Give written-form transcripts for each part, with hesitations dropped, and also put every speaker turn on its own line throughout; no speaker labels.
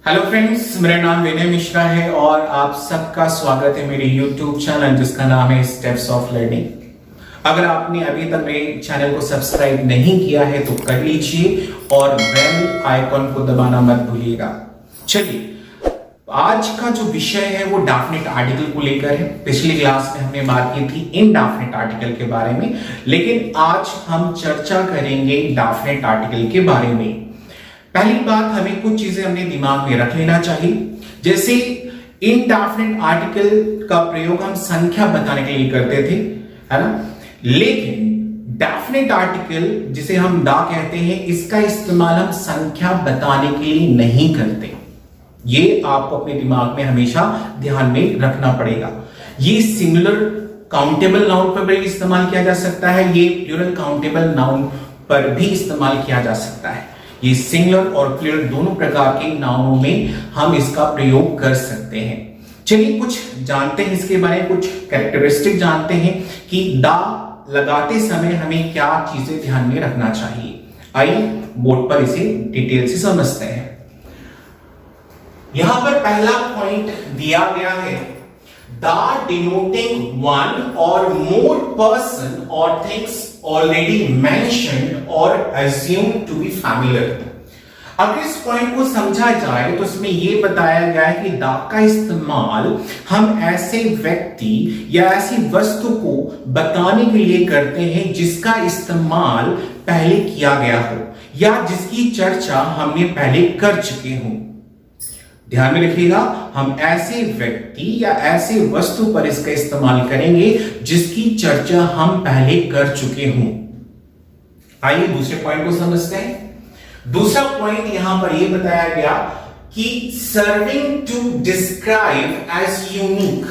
Hello friends, मेरा नाम विनय मिश्रा है और आप सबका स्वागत है मेरे YouTube चैनल जिसका नाम है स्टेप्स ऑफ लर्निंग। अगर आपने अभी तक मेरे चैनल को सब्सक्राइब नहीं किया है तो कर लीजिए और बेल आइकॉन को दबाना मत भूलिएगा। चलिए, आज का जो विषय है वो डेफिनेट आर्टिकल को लेकर है। पिछली क्लास में हमने बात की थी इनडेफिनेट आर्टिकल के बारे में, लेकिन आज हम चर्चा करेंगे डेफिनेट आर्टिकल के बारे में। पहली बात, हमें कुछ चीजें अपने दिमाग में रख लेना चाहिए। जैसे इनडेफिनेट आर्टिकल का प्रयोग हम संख्या बताने के लिए करते थे, है ना, लेकिन डेफिनेट आर्टिकल जिसे हम दा कहते हैं, इसका इस्तेमाल हम संख्या बताने के लिए नहीं करते। ये आपको अपने दिमाग में हमेशा ध्यान में रखना पड़ेगा। ये सिंगुलर काउंटेबल नाउन पर भी इस्तेमाल किया जा सकता है, ये प्लूरल काउंटेबल नाउन पर भी इस्तेमाल किया जा सकता है। ये सिंगुलर और प्लूरल दोनों प्रकार के नाउनों में हम इसका प्रयोग कर सकते हैं। चलिए कुछ जानते हैं इसके बारे में, कुछ कैरेक्टरिस्टिक जानते हैं कि दा लगाते समय हमें क्या चीजें ध्यान में रखना चाहिए। आइए बोर्ड पर इसे डिटेल से समझते हैं। यहां पर पहला पॉइंट दिया गया है, दा डिनोटिंग वन और मोर पर्सन और things already mentioned or assumed to be familiar। अगर इस पॉइंट को समझा जाए तो इसमें यह बताया गया है कि दा का इस्तेमाल हम ऐसे व्यक्ति या ऐसी वस्तु को बताने के लिए करते हैं जिसका इस्तेमाल पहले किया गया हो या जिसकी चर्चा हमने पहले कर चुके हों। ध्यान में रखिएगा, हम ऐसे व्यक्ति या ऐसे वस्तु पर इसका इस्तेमाल करेंगे जिसकी चर्चा हम पहले कर चुके हों। आइए दूसरे पॉइंट को समझते हैं। दूसरा पॉइंट यहां पर यह बताया गया कि serving to describe as unique.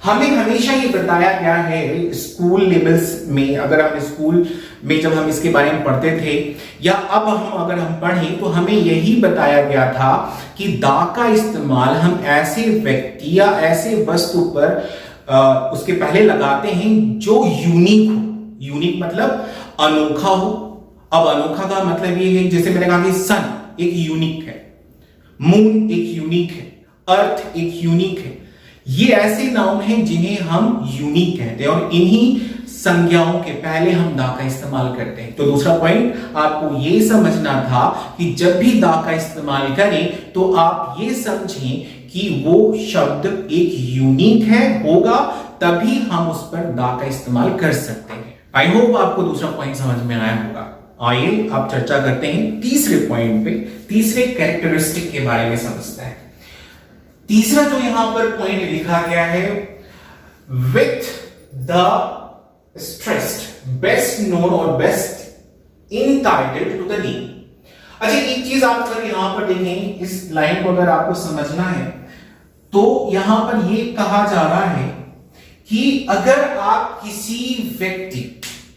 हमें हमेशा ये बताया गया है स्कूल लेवल्स में, अगर हम स्कूल में जब हम इसके बारे में पढ़ते थे या अब अगर हम पढ़ें तो हमें यही बताया गया था कि दा का इस्तेमाल हम ऐसे व्यक्ति या ऐसे वस्तु पर उसके पहले लगाते हैं जो यूनिक हो। यूनिक मतलब अनोखा हो। अब अनोखा का मतलब ये है, जैसे मैंने कहा कि सन एक यूनिक है, मून एक यूनिक है, अर्थ एक यूनिक है। ये ऐसे नाउन हैं जिन्हें हम यूनिक कहते हैं और इन्हीं संज्ञाओं के पहले हम दा का इस्तेमाल करते हैं। तो दूसरा पॉइंट आपको यह समझना था कि जब भी दा का इस्तेमाल करें तो आप ये समझें कि वो शब्द एक यूनिक है, होगा, तभी हम उस पर दा का इस्तेमाल कर सकते हैं। आई होप आपको दूसरा पॉइंट समझ में आया होगा। आइए आप चर्चा करते हैं तीसरे पॉइंट पे, तीसरे कैरेक्टरिस्टिक के बारे में समझते हैं। तीसरा जो यहां पर पॉइंट लिखा गया है, with the stressed best known और बेस्ट इनटाइटल्ड टू द नेम। अच्छा, एक चीज आप अगर यहां पर देखें, इस लाइन को अगर आपको समझना है तो यहां पर यह कहा जा रहा है कि अगर आप किसी व्यक्ति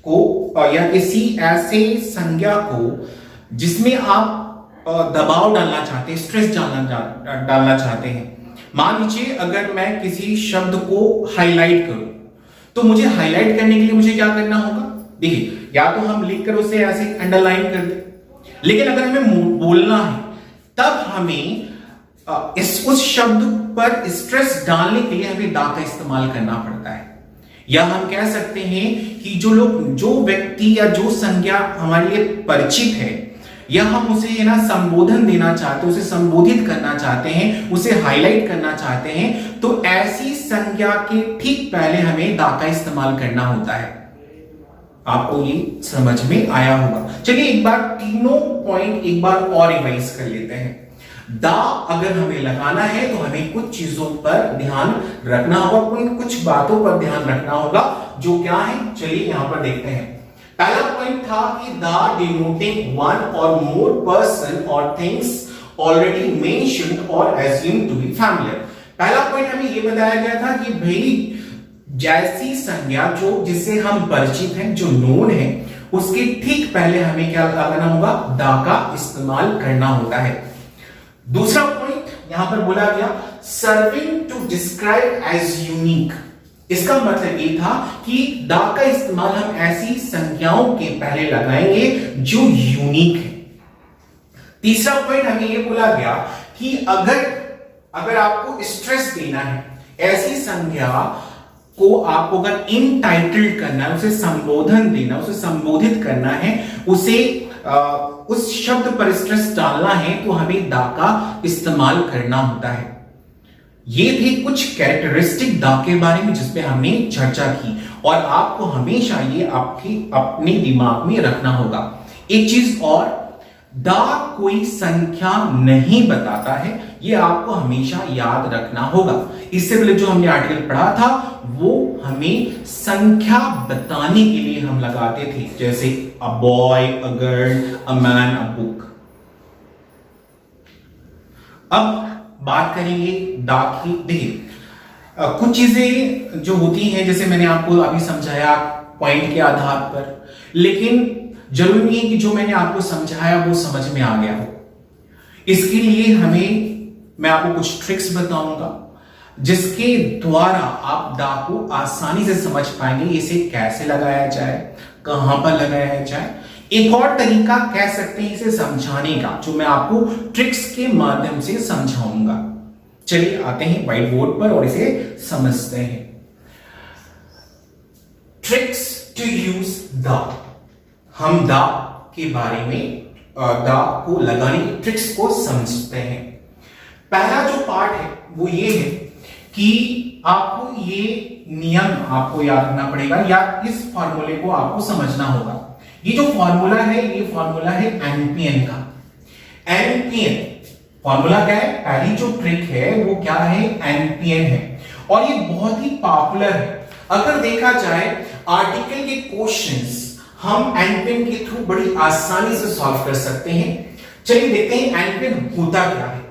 को या किसी ऐसे संज्ञा को जिसमें आप दबाव डालना चाहते हैं, स्ट्रेस डालना चाहते हैं, मान लीजिए अगर मैं किसी शब्द को हाईलाइट करूं तो मुझे हाईलाइट करने के लिए मुझे क्या करना होगा? देखिए, या तो हम लिखकर उसे ऐसे अंडरलाइन कर दें, लेकिन अगर हमें बोलना है तब हमें उस शब्द पर स्ट्रेस डालने के लिए हमें दा का इस्तेमाल करना पड़ता है। या हम कह सकते हैं कि जो व्यक्ति या जो संज्ञा हमारे लिए परिचित है या हम उसे ना संबोधन देना चाहते हैं, उसे संबोधित करना चाहते हैं, उसे हाईलाइट करना चाहते हैं, तो ऐसी संज्ञा के ठीक पहले हमें दा का इस्तेमाल करना होता है। आपको ये समझ में आया होगा। चलिए एक बार तीनों पॉइंट एक बार और रिवाइज कर लेते हैं। दा अगर हमें लगाना है तो हमें कुछ चीजों पर ध्यान रखना होगा, कुछ बातों पर ध्यान रखना होगा, जो क्या है चलिए यहां पर देखते हैं। पहला पॉइंट था कि दा डिनोटिंग वन और मोर पर्सन और थिंग्स ऑलरेडी मेंशन्ड और एज्यूम्ड टू बी फैमिलियर। पहला पॉइंट हमें यह बताया गया था कि भाई जैसी संज्ञा जो जिससे हम परिचित हैं, जो नोन है, उसके ठीक पहले हमें क्या लगाना होगा? दा का इस्तेमाल करना होता है। दूसरा पॉइंट यहां पर बोला गया, serving to describe as unique. इसका मतलब ये था कि दा का इस्तेमाल हम ऐसी संज्ञाओं के पहले लगाएंगे जो यूनिक है। तीसरा पॉइंट हमें ये बोला गया कि अगर आपको स्ट्रेस देना है, ऐसी संज्ञा को आपको अगर इनटाइटल्ड करना है, उसे संबोधन देना, उसे संबोधित करना है, उसे उस शब्द पर स्ट्रेस डालना है, तो हमें दा का इस्तेमाल करना होता है। ये थे कुछ कैरेक्टरिस्टिक दा के बारे में जिसपे हमने चर्चा की, और आपको हमेशा ये अपने दिमाग में रखना होगा। एक चीज और, दा कोई संख्या नहीं बताता है, ये आपको हमेशा याद रखना होगा। इससे पहले जो हमने आर्टिकल पढ़ा था वो हमें संख्या बताने के लिए हम लगाते थे, जैसे a boy, a girl, a man, a book. अब बात करेंगे दा की। देखिए कुछ चीजें जो होती हैं, जैसे मैंने आपको अभी समझाया पॉइंट के आधार पर, लेकिन जरूरी नहीं है कि जो मैंने आपको समझाया वो समझ में आ गया हो। इसके लिए मैं आपको कुछ ट्रिक्स बताऊंगा जिसके द्वारा आप दा को आसानी से समझ पाएंगे, इसे कैसे लगाया जाए, कहां पर लगाया जाए। एक और तरीका कह सकते हैं इसे समझाने का, जो मैं आपको ट्रिक्स के माध्यम से समझाऊंगा। चलिए आते हैं व्हाइट बोर्ड पर और इसे समझते हैं। ट्रिक्स टू यूज दा। हम दा के बारे में, दा को लगाने की ट्रिक्स को समझते हैं। पहला जो पार्ट है वो ये है कि आपको ये नियम आपको याद रखना पड़ेगा, या इस फॉर्मूले को आपको समझना होगा। ये जो फॉर्मूला है, ये फॉर्मूला है एनपीएन का। एनपीएन फॉर्मूला क्या है? पहली जो ट्रिक है वो क्या है? एनपीएन है, और ये बहुत ही पॉपुलर है। अगर देखा जाए आर्टिकल के क्वेश्चंस हम एनपीएन के थ्रू बड़ी आसानी से सॉल्व कर सकते हैं। चलिए देखते हैं एनपीएन होता क्या है।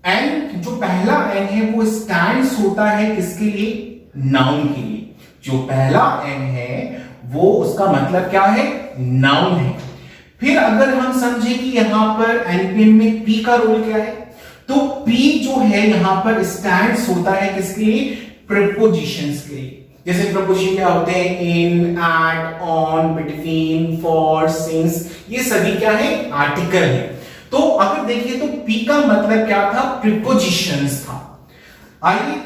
एन, जो पहला एन है वो स्टैंड्स होता है किसके लिए? नाउन के लिए। जो पहला एन है वो उसका मतलब क्या है? नाउन है। फिर अगर हम समझे कि यहां पर एनपीएन में पी का रोल क्या है, तो पी जो है यहां पर स्टैंड्स होता है किसके लिए? प्रीपोजिशंस के लिए। जैसे प्रीपोजिशन क्या होते हैं? In, at, on, between, for, since, ये सभी क्या है? आर्टिकल है। तो अगर देखिए तो पी का मतलब क्या था? प्रीपोजिशंस था। आइए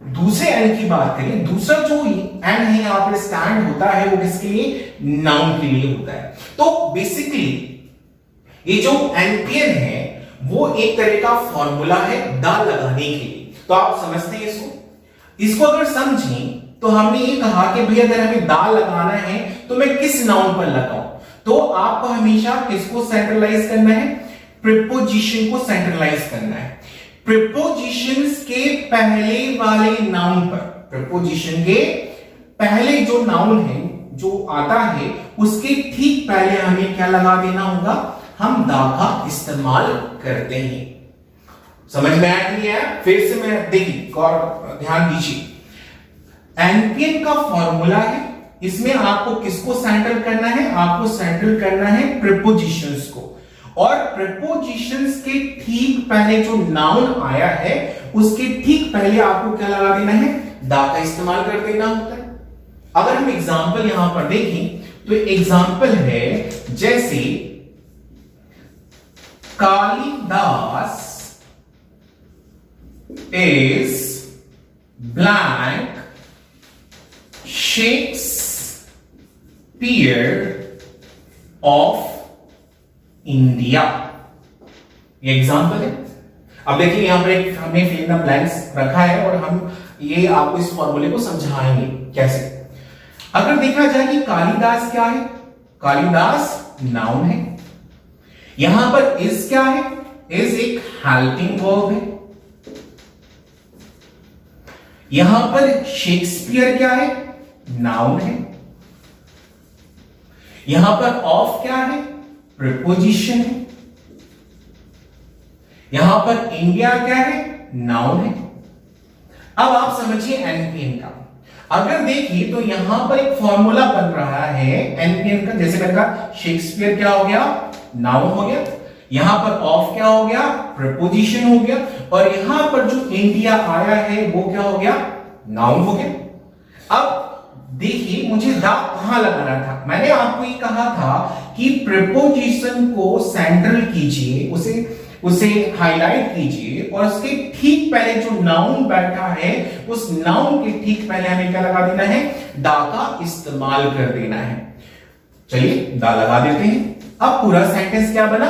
दूसरे एन की बात करें। दूसरा जो एन है यहां पर स्टैंड होता है वो किसके लिए? नाउन के लिए होता है। तो बेसिकली ये जो एनपीएन है वो एक तरह का फॉर्मूला है दा लगाने के लिए। तो आप समझते हैं इसको अगर समझें तो हमने ये कहा कि भाई अगर हमें दा लगाना है तो मैं किस नाउन पर लगाऊं, तो आपको हमेशा किसको सेंट्रलाइज करना है? प्रीपोजिशन को सेंट्रलाइज करना है। प्रीपोजिशंस के पहले वाले नाउन पर, प्रीपोजिशन के पहले जो नाउन है जो आता है उसके ठीक पहले हमें क्या लगा देना होगा? हम दा का इस्तेमाल करते हैं। समझ में आया नहीं है? फिर से मैं देखिए और ध्यान दीजिए। एनपीएन का फॉर्मूला है, इसमें आपको किसको सेंट्रल करना है? आपको सेंट्रल करना है प्रीपोजिशंस को, और प्रीपोजिशंस के ठीक पहले जो नाउन आया है उसके ठीक पहले आपको क्या लगा देना है? दा का इस्तेमाल कर देना होता है। अगर हम एग्जांपल यहां पर देखें तो एग्जांपल है जैसे Kalidas is blank Shakespeare of India. ये एग्जांपल है। अब देखिए यहां पर एक हमने फिल इन द ब्लैंक्स रखा है और हम ये आपको इस फॉर्मूले को समझाएंगे कैसे। अगर देखा जाए कि कालिदास क्या है? कालिदास नाउन है। यहां पर इज क्या है? इज एक हेल्पिंग वर्ब है। यहां पर शेक्सपियर क्या है? नाउन है। यहां पर ऑफ क्या है? प्रीपोजिशन है। यहां पर इंडिया क्या है? नाउन है। अब आप समझिए एनपीएन का। अगर देखिए तो यहां पर एक फॉर्मूला बन रहा है एनपीएन का, जैसे मैंने कहा शेक्सपियर क्या हो गया? नाउन हो गया। यहां पर ऑफ क्या हो गया? प्रीपोजिशन हो गया। और यहां पर जो इंडिया आया है वो क्या हो गया? नाउन हो गया। अब देखिए मुझे द कहां लगाना था, मैंने आपको ये कहा था कि प्रीपोजिशन को सेंट्रल कीजिए, उसे हाईलाइट कीजिए और उसके ठीक पहले जो नाउन बैठा है उस नाउन के ठीक पहले हमें क्या लगा देना है, दा का इस्तेमाल कर देना है। चलिए दा लगा देते हैं। अब पूरा सेंटेंस क्या बना,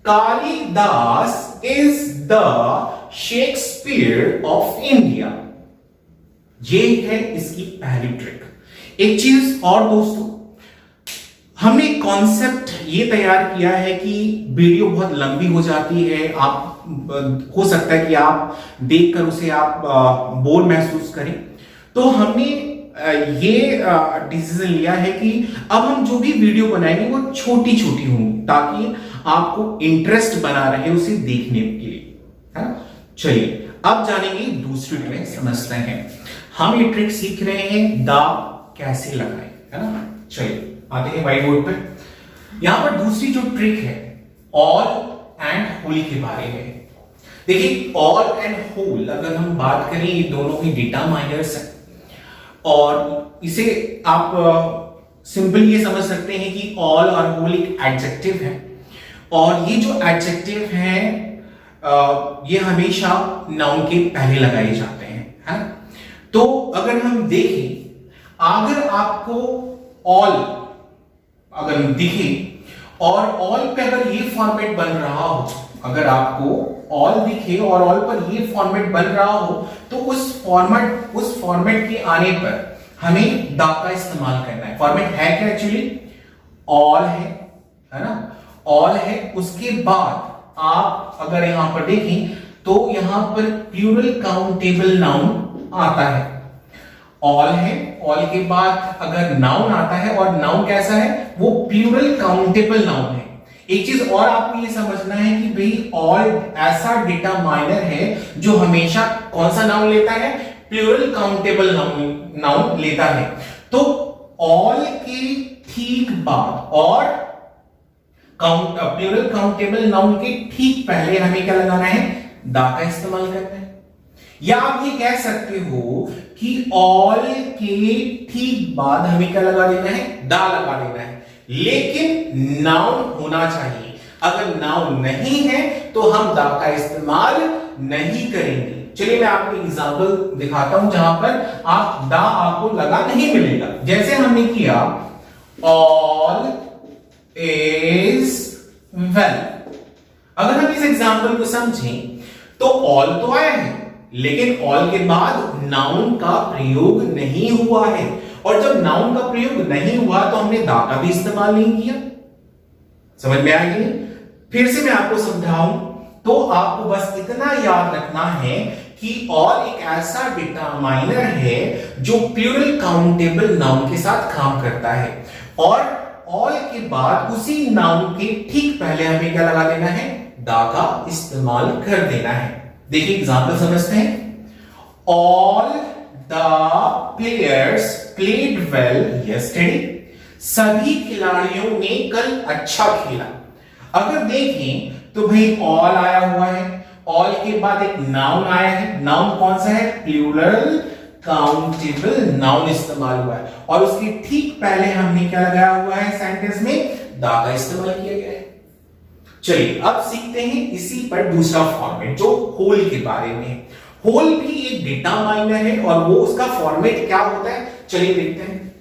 Kalidas is the Shakespeare of India. ये है इसकी पहली ट्रिक। एक चीज और दोस्तों, हमने कॉन्सेप्ट ये तैयार किया है कि वीडियो बहुत लंबी हो जाती है, आप हो सकता है कि आप देखकर उसे आप बोर महसूस करें, तो हमने ये डिसीजन लिया है कि अब हम जो भी वीडियो बनाएंगे वो छोटी छोटी होंगी ताकि आपको इंटरेस्ट बना रहे उसे देखने के लिए, है ना। चलिए अब जानेंगे दूसरी ट्रिक, समझते हैं। हम ये ट्रिक सीख रहे हैं दा कैसे लगाएं, है ना। चलिए आते हैं व्हाइट बोर्ड पे। यहां पर दूसरी जो ट्रिक है ऑल एंड होल के बारे में। देखिए ऑल एंड होल अगर हम बात करें ये दोनों ही डेटा माइनर्स हैं और इसे आप सिंपल ये समझ सकते हैं कि ऑल और होल एक एडजेक्टिव है और ये जो एडजेक्टिव है ये हमेशा नाउन के पहले लगाए जाते हैं, है ना। तो अगर हम देखें, अगर आपको ऑल अगर दिखे और ऑल पे अगर ये फॉर्मेट बन रहा हो, अगर आपको ऑल दिखे और ऑल पर ये फॉर्मेट बन रहा हो तो उस फॉर्मेट के आने पर हमें दा का इस्तेमाल करना है। फॉर्मेट है क्या, एक्चुअली ऑल है ना, ऑल है। उसके बाद आप अगर यहां पर देखें तो यहां पर प्लूरल काउंटेबल नाउन आता है, ऑल है, ऑल के बाद अगर नाउन आता है और नाउन कैसा है, वो प्लूरल काउंटेबल नाउन है। एक चीज और आपको ये समझना है कि भाई ऑल ऐसा डेटा माइनर है जो हमेशा कौन सा नाउन लेता है, प्लूरल काउंटेबल नाउन लेता है। तो ऑल के ठीक बाद और प्लूरल काउंटेबल नाउन के ठीक पहले हमें क्या लगाना है, दा का इस्तेमाल करना है। या आप ये कह सकते हो कि ऑल के ठीक बाद हमें क्या लगा देना है, दा लगा देना है, लेकिन नाउन होना चाहिए। अगर नाउन नहीं है तो हम दा का इस्तेमाल नहीं करेंगे। चलिए मैं आपको एग्जांपल दिखाता हूं जहां पर आप दा आपको लगा नहीं मिलेगा। जैसे हमने किया ऑल इज वेल। अगर हम इस एग्जांपल को समझें तो ऑल तो आया है लेकिन ऑल के बाद नाउन का प्रयोग नहीं हुआ है, और जब नाउन का प्रयोग नहीं हुआ तो हमने दा का भी इस्तेमाल नहीं किया। समझ में आया कि नहीं? फिर से मैं आपको समझाऊं तो आपको बस इतना याद रखना है कि ऑल एक ऐसा डेटा माइनर है जो प्लूरल काउंटेबल नाउन के साथ काम करता है और ऑल के बाद उसी नाउन के ठीक पहले हमें क्या लगा देना है, दा का इस्तेमाल कर देना है। देखिए एग्जांपल समझते हैं। All the players played well yesterday. सभी खिलाड़ियों ने कल अच्छा खेला। अगर देखें तो भाई ऑल आया हुआ है, ऑल के बाद एक नाउन आया है, नाउन कौन सा है, प्लूरल काउंटेबल नाउन इस्तेमाल हुआ है और उसके ठीक पहले हमने क्या लगाया हुआ है सेंटेंस में, दा का इस्तेमाल किया गया है। चलिए अब सीखते हैं इसी पर दूसरा फॉर्मेट जो होल के बारे में है। होल भी एक डेटा माइनर है और वो उसका फॉर्मेट क्या होता है, चलिए देखते हैं।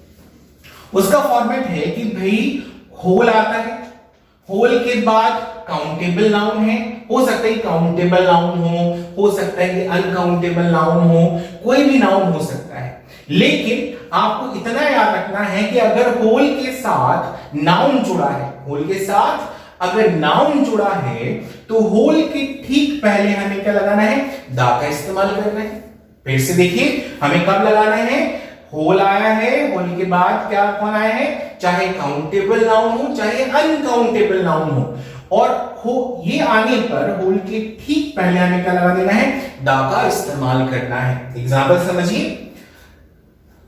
उसका फॉर्मेट है कि भाई होल आता है, होल के बाद काउंटेबल नाउन है, हो सकता है काउंटेबल नाउन हो सकता है कि अनकाउंटेबल नाउन हो, कोई भी नाउन हो सकता है। लेकिन आपको इतना याद रखना है कि अगर होल के साथ नाउन जुड़ा है, होल के साथ अगर नाउन जुड़ा है तो होल के ठीक पहले हमें क्या लगाना है, दा का इस्तेमाल करना है। फिर से देखिए हमें कब लगाना है, होल आया है, होल के बाद क्या कौन आया है, चाहे काउंटेबल नाउन हो चाहे अनकाउंटेबल नाउन हो, और हो ये आने पर होल के ठीक पहले हमें क्या लगा देना है, दा का इस्तेमाल करना है। एग्जांपल समझिए।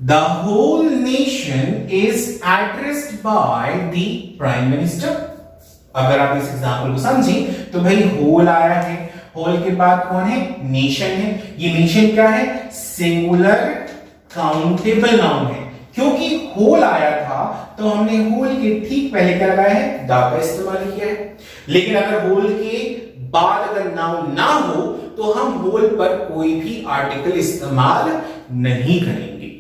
The whole nation is addressed by the prime minister. अगर आप इस एग्जांपल को समझें तो भाई होल आया है, होल के बाद कौन है, नेशन है। ये नेशन क्या है, सिंगुलर काउंटेबल नाउन है। क्योंकि होल आया था तो हमने होल के ठीक पहले क्या लगाया है, दा का इस्तेमाल किया है। लेकिन अगर होल के बाद अगर नाउन ना हो तो हम होल पर कोई भी आर्टिकल इस्तेमाल नहीं करेंगे।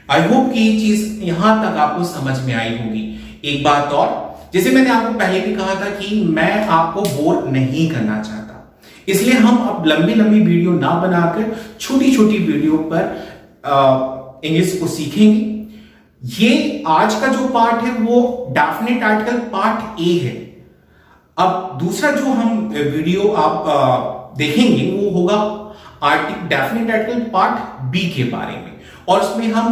आई होप कि ये चीज यहां तक आपको समझ में आई होगी। एक बात और, जैसे मैंने आपको पहले भी कहा था कि मैं आपको बोर नहीं करना चाहता, इसलिए हम अब लंबी लंबी वीडियो ना बनाकर छोटी छोटी वीडियो पर इंग्लिश को सीखेंगे। ये आज का जो पार्ट है वो डेफिनेट आर्टिकल पार्ट ए है। अब दूसरा जो हम वीडियो आप देखेंगे वो होगा डेफिनेट आर्टिकल पार्ट बी के बारे में, और उसमें हम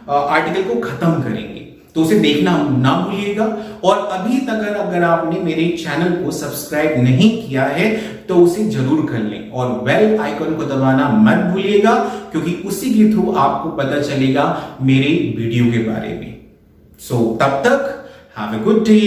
आर्टिकल को खत्म करेंगे, तो उसे देखना ना भूलिएगा। और अभी तक अगर आपने मेरे चैनल को सब्सक्राइब नहीं किया है तो उसे जरूर कर लें और बेल आइकन को दबाना मत भूलिएगा, क्योंकि उसी के थ्रू आपको पता चलेगा मेरे वीडियो के बारे में। सो तब तक हैव अ गुड डे।